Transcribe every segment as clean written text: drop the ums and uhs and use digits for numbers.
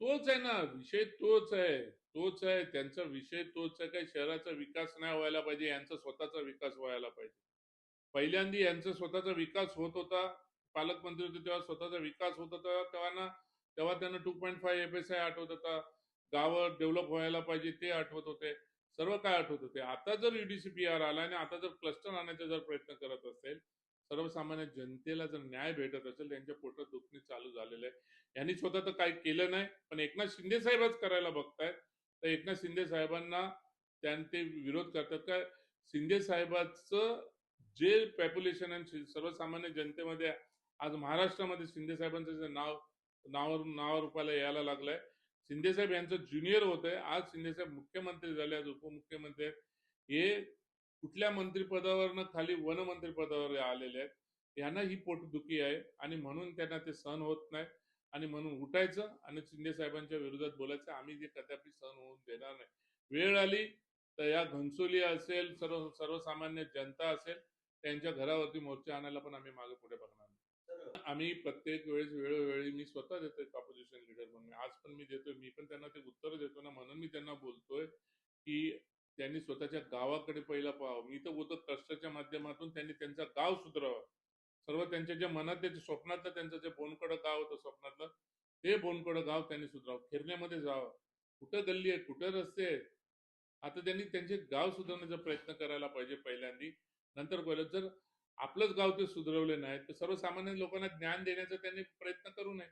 तोच आहे ना विषय, तोच आहे त्यांचा विषय, तोच आहे. काही शहराचा विकास नाही व्हायला पाहिजे, यांचा स्वतःचा विकास व्हायला पाहिजे. पहिल्यांदा यांचा स्वतःचा विकास होत होता, पालकमंत्री होते तेव्हा स्वतःचा विकास होत होता, तेव्हा त्यांना 2.5 FSI आठवत होता, गावं डेव्हलप व्हायला पाहिजे ते आठवत होते, सर्व काय आठवत होते. आता जर UDCPR आला आणि आता जर क्लस्टर आणण्याचा जर प्रयत्न करत असेल, सर्वसामान्य जनतेला जर न्याय भेटत असेल, त्यांच्या पोटात दुखणे चालू झालेलं आहे. यांनी स्वतः तर काही केलं नाही, पण एकनाथ शिंदे साहेबच करायला बघतायत. तर एकनाथ शिंदे साहेबांना ते विरोध करतात का? शिंदे साहेबांचं जे पॉप्युलेशन आणि सर्वसामान्य जनतेमध्ये आज महाराष्ट्रामध्ये शिंदे साहेबांचं जे नावारूपाला यायला लागलंय. शिंदे साहेब यांचं ज्युनियर होत आहे, आज शिंदे साहेब मुख्यमंत्री झाले, आज उपमुख्यमंत्री आहेत. हे कुठल्या मंत्रिपदावर खाली वनमंत्री पदावर आलेले आहेत. यांना ही पोटदुखी आहे आणि म्हणून त्यांना ते सहन होत नाही आणि म्हणून उठायचं आणि शिंदे साहेबांच्या विरोधात बोलायचं. आम्ही ते कदापि सहन होऊन देणार नाही. वेळ आली तर या घनसोली असेल, सर्वसामान्य जनता असेल, त्यांच्या घरावरती मोर्चा आणायला पण आम्ही मागे पुढे बघणार नाही. आम्ही प्रत्येक वेळेस वेळोवेळी मी स्वतः देतोय ऑपोजिशन लीडर म्हणून, आज पण मी देतोय, मी पण त्यांना ते उत्तर देतो ना, म्हणून मी त्यांना बोलतोय की त्यांनी स्वतःच्या गावाकडे पहिला पाहावं. मी तर बोलतो ट्रस्टच्या माध्यमातून त्यांनी त्यांचं गाव सुधारावं. सर्व त्यांच्या ज्या मनात स्वप्नातलं त्यांचं जे बोनकडं गाव होतं स्वप्नातलं, ते बोनकडं गाव त्यांनी सुधारावं. खिरण्यामध्ये जावं, कुठं गल्ली आहे, कुठं रस्ते आहेत, आता त्यांनी त्यांचे गाव सुधारण्याचा प्रयत्न करायला पाहिजे पहिल्यांदा. नंतर पहिलं जर आपलंच गाव ते सुधारवले नाही तर सर्वसामान्य लोकांना ज्ञान देण्याचा त्यांनी प्रयत्न करू नये.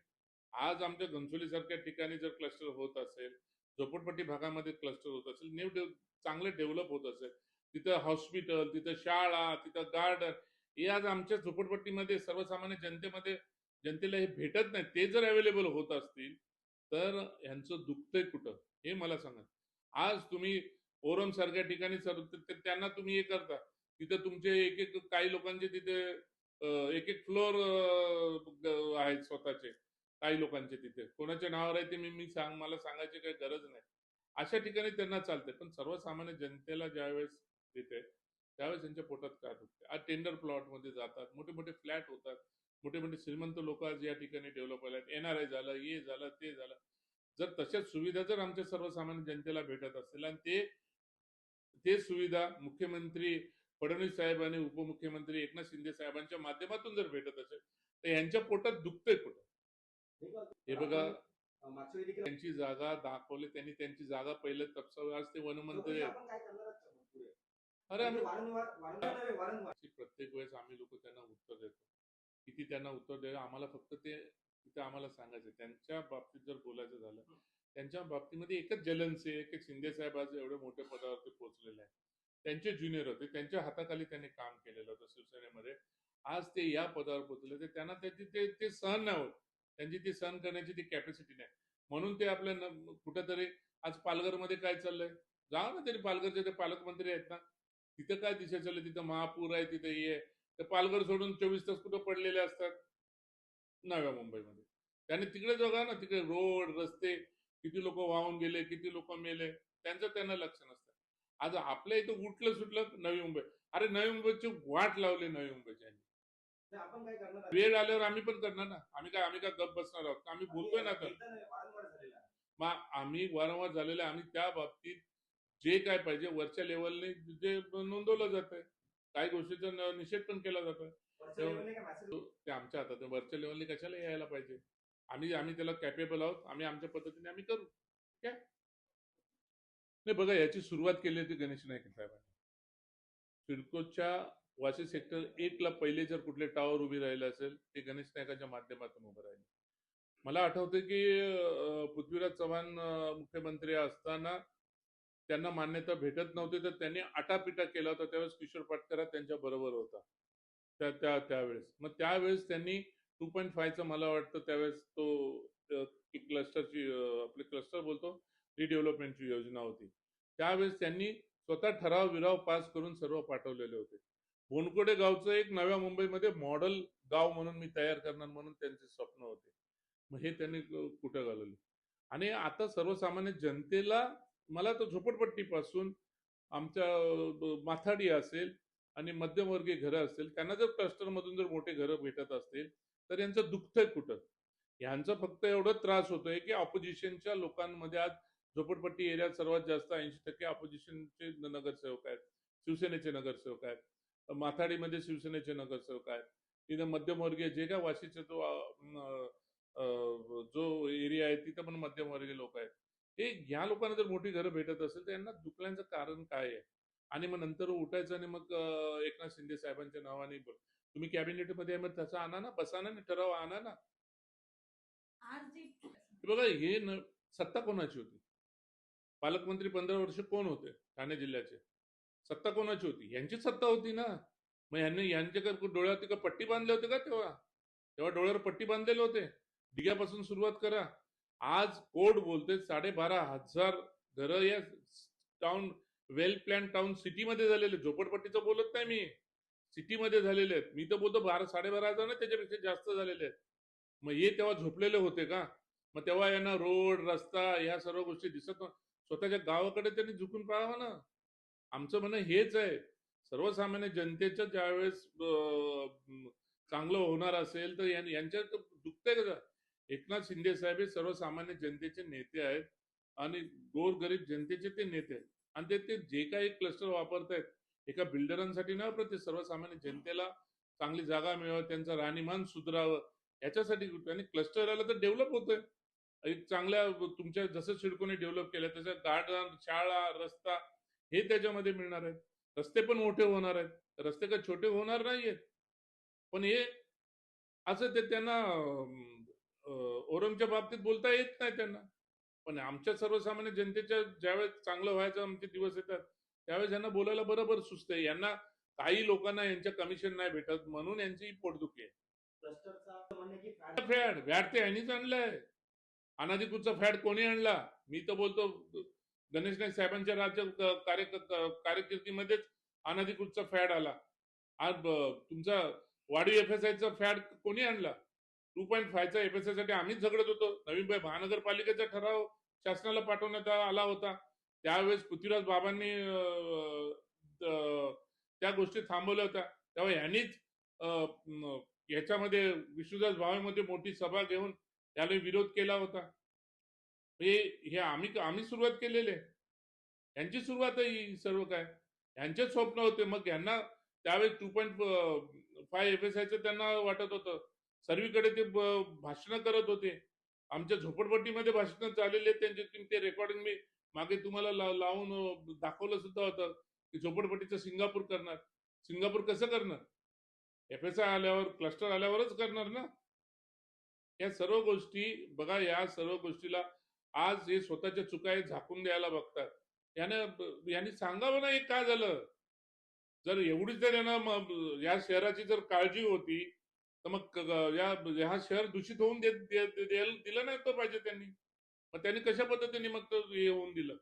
आज आमच्या घनसोली सारख्या ठिकाणी जर क्लस्टर होत असेल, झोपडपट्टी भागामध्ये क्लस्टर होत असेल, चांगले डेव्हलप होत असेल, तिथं हॉस्पिटल, तिथं शाळा, तिथं गार्डन, हे आज आमच्या झोपडपट्टीमध्ये सर्वसामान्य जनतेला हे भेटत नाही. ते जर अवेलेबल होत असतील तर यांचं दुखतंय कुठं हे मला सांगा. आज तुम्ही ओरम सारख्या ठिकाणी त्यांना तुम्ही हे करता, तिथं तुमचे एक एक काही लोकांचे तिथे एक एक फ्लोअर आहेत स्वतःचे, काही लोकांचे तिथे कोणाच्या नावावर आहे ते मला सांगायची काही गरज नाही. अशा ठिकाणी त्यांना चालते, पण सर्वसामान्य जनतेला ज्यावेळेस देते त्यावेळेस त्यांच्या पोटात काय दुखते. आज टेंडर प्लॉट मध्ये जातात, मोठे मोठे फ्लॅट होतात, मोठे मोठे श्रीमंत लोक आज या ठिकाणी डेव्हलप व्हायला, NRI झालं, हे झालं, ते झालं. जर तशा सुविधा जर आमच्या सर्वसामान्य जनतेला भेटत असतील आणि ते सुविधा मुख्यमंत्री फडणवीस साहेब आणि उपमुख्यमंत्री एकनाथ शिंदे साहेबांच्या माध्यमातून जर भेटत असेल तर यांच्या पोटात दुखतंय कुठं हे बघा. त्यांची जागा दाखवली त्यांनी, त्यांची जागा पहिले तपसावर, आज ते वनमंत्री आहेत. अरे आम्ही प्रत्येक वेळेस आम्ही लोक त्यांना उत्तर देतो, किती त्यांना उत्तर द्यावं आम्हाला, फक्त ते तिथे आम्हाला सांगायचं. त्यांच्या बाबतीत जर बोलायचं झालं, त्यांच्या बाबतीमध्ये एकच जलनसे, एक शिंदे साहेब आज एवढे मोठ्या पदावरती पोहोचलेले आहेत. त्यांचे ज्युनियर होते, त्यांच्या हाताखाली त्यांनी काम केलेलं होतं शिवसेनेमध्ये, आज ते या पदावर पोहोचले. तर त्यांना ते सहन नाही होत, त्यांची ती सहन करण्याची ती कॅपॅसिटी नाही. म्हणून ते आपल्या कुठेतरी आज पालघरमध्ये काय चाललंय, जाऊ ना तरी पालघरचे ते पालकमंत्री आहेत ना, तिथं काय दिशा चालली, तिथं महापूर आहे, तिथं हे आहे. ते पालघर सोडून 24 तास कुठं पडलेले असतात नव्या मुंबईमध्ये. त्याने तिकडे बघा ना, तिकडे रोड रस्ते किती लोक वाहून गेले, किती लोक मेले, त्यांना लक्ष नसतं. आज आपल्या इथं उठलं सुटलं नवी मुंबई, अरे नवी मुंबईची वाट लावली नवी मुंबईच्या. आपण काय करणार, वेळ आल्यावर आम्ही पण करणार ना. आम्ही काय गप बसणार आहोत, आम्ही बोलतोय ना. तर मग आम्ही वारंवार झालेलं, आम्ही त्या बाबतीत जे काय पाहिजे वरच्या लेवलने जे नोंदवलं जातंय, काही गोष्टीचा निषेध पण केला जातोय, ते आमच्या हातात. वरच्या लेवलने कशाला यायला पाहिजे, आम्ही त्याला कॅपेबल आहोत, आम्ही आमच्या पद्धतीने आम्ही करू. काय नाही बघा, याची सुरुवात केली होती गणेश नाईक साहेबांनी. सिडकोच्या वाशी सेक्टर 1 ला पहिले जर कुठले टावर उभी राहिले असेल ते गणेश नाईकांच्या माध्यमातून उभं राहिले. मला आठवतं की पृथ्वीराज चव्हाण मुख्यमंत्री असताना त्यांना मान्यता भेटत नव्हती, तर त्यांनी आटापिटा केला होता. त्यावेळेस किशोर पाटकरा त्यांच्या बरोबर होता त्यावेळेस. मग त्यावेळेस त्यांनी 2.5चा मला वाटतं त्यावेळेस तो क्लस्टरची आपले क्लस्टर बोलतो रिडेव्हलपमेंटची योजना होती. त्यावेळेस त्यांनी स्वतः ठराव पास करून सर्व पाठवलेले होते. बोनकोडे गावचं एक नव्या मुंबईमध्ये मॉडेल गाव म्हणून मी तयार करणार म्हणून त्यांचे स्वप्न होते. मग हे त्यांनी कुठं घालवले. आणि आता सर्वसामान्य जनतेला, मला तर झोपडपट्टीपासून आमच्या माथाडी असेल आणि मध्यमवर्गीय घरं असतील, त्यांना जर क्लस्टर मधून जर मोठे घरं भेटत असतील तर यांचं दुखतंय कुठं. ह्यांचा फक्त एवढं त्रास होतोय की ऑपोजिशनच्या लोकांमध्ये आज झोपडपट्टी एरियात सर्वात जास्त 80% ऑपोजिशनचे नगरसेवक आहेत, शिवसेनेचे नगरसेवक आहेत, माथाडीमध्ये शिवसेनेचे नगरसेवक आहेत, तिथं मध्यमवर्गीय जे काय वाशीचा तो जो एरिया आहे तिथं पण मध्यमवर्गीय लोक आहेत. हे ह्या लोकांना जर मोठी घरं भेटत असेल तर यांना दुखण्याचं कारण काय आहे? आणि मग नंतर उठायचं आणि मग एकनाथ शिंदे साहेबांच्या नावाने तुम्ही कॅबिनेटमध्ये मग त्याचा आणा ना, बसा ना, ठराव आणा ना. बघा हे सत्ता कोणाची होती? पालकमंत्री 15 वर्ष कोण होते ठाणे जिल्ह्याचे? सत्ता कोणाची होती? यांचीच सत्ता होती ना. मग यांच्या डोळ्यावरती का पट्टी बांधले होते का तेव्हा? तेव्हा डोळ्यावर पट्टी बांधलेले होते. डिग्यापासून सुरुवात करा. आज कोर्ट बोलते 12,500 घरं या टाउन वेल प्लॅन टाउन सिटीमध्ये झालेले, झोपडपट्टीचं बोलत नाही मी, सिटीमध्ये झालेले आहेत. मी तर बोलतो 12,500 ना, त्याच्यापेक्षा जास्त झालेले आहेत. मग हे तेव्हा झोपलेले होते का? मग तेव्हा यांना रोड रस्ता ह्या सर्व गोष्टी दिसत स्वतःच्या गावाकडे त्यांनी झुकून पाहावं ना. आमचं म्हणणं हेच आहे, सर्वसामान्य जनतेचं ज्यावेळेस चांगलं होणार असेल तर यांच्या दुखतंय का? एकनाथ शिंदे साहेब हे सर्वसामान्य जनतेचे नेते आहेत आणि गोरगरीब जनतेचे ते नेते आहेत. आणि ते जे काही क्लस्टर वापरतायत एका बिल्डरांसाठी न वापरत, ते सर्वसामान्य जनतेला चांगली जागा मिळावं, त्यांचं राहणीमान सुधारावं याच्यासाठी. आणि क्लस्टर आलं तर डेव्हलप होतंय. एक चांगल्या तुमच्या जसं सिडकोने डेव्हलप केलं तसं गार्डन, शाळा, रस्ता हे त्याच्यामध्ये मिळणार आहेत. रस्ते पण मोठे होणार आहेत. रस्ते काही छोटे होणार नाहीयेत. पण हे असं ते त्यांना ओरमच्या बाबतीत बोलता येत नाही त्यांना. पण आमच्या सर्वसामान्य जनतेच्या ज्यावेळेस चांगलं व्हायचं आमचे दिवस येतात त्यावेळेस यांना बोलायला बरोबर सुचतंय. यांना काही लोकांना यांच्या कमिशन नाही भेटत म्हणून यांची पोटदुखी आहे. फॅड फॅड ते यांनीच आणलंय. अनाधिकृतचा फॅड कोणी आणला? मी तर बोलतो गणेश नाईक साहेबांच्या राज्य कारकिर्दीमध्येच अनाधिकृतचा फॅड आला. आज तुमचा वाढीव एफएसआयचा फॅड कोणी आणला? 2.5चा एफएसआय साठी आम्हीच झगडत होतो. नवी मुंबई महानगरपालिकेचा ठराव शासनाला पाठवण्यात आला होता. त्यावेळेस पृथ्वीराज बाबांनी त्या गोष्टी थांबवल्या होत्या. तेव्हा यांनीच याच्यामध्ये विष्णुदास भावेमध्ये मोठी सभा घेऊन त्याला विरोध केला होता. हे आम्ही सुरुवात केलेले. यांची सुरुवात आहे ही सर्व काय. यांचेच स्वप्न होते. मग यांना त्यावेळेस 2.5 एफएसआयचं त्यांना वाटत होतं. सर्वीकडे ते भाषण करत होते. आमच्या झोपडपट्टीमध्ये भाषण झालेले त्यांचे, ते रेकॉर्डिंग मी मागे तुम्हाला लावून दाखवलं सुद्धा होतं की झोपडपट्टीचं सिंगापूर करणार. सिंगापूर कसं करणार? एफएसआय आल्यावर, क्लस्टर आल्यावरच करणार ना. या सर्व गोष्टी बघा, या सर्व गोष्टीला आज हे स्वतःच्या चुका झाकून द्यायला बघतात. यांनी सांगावं ना हे काय झालं. जर एवढीच जर यांना या शहराची जर काळजी होती तर मग हा शहर दूषित होऊन दिलं नाही तो पाहिजे त्यांनी. मग त्यांनी कशा पद्धतीने मग हे होऊन दिलं.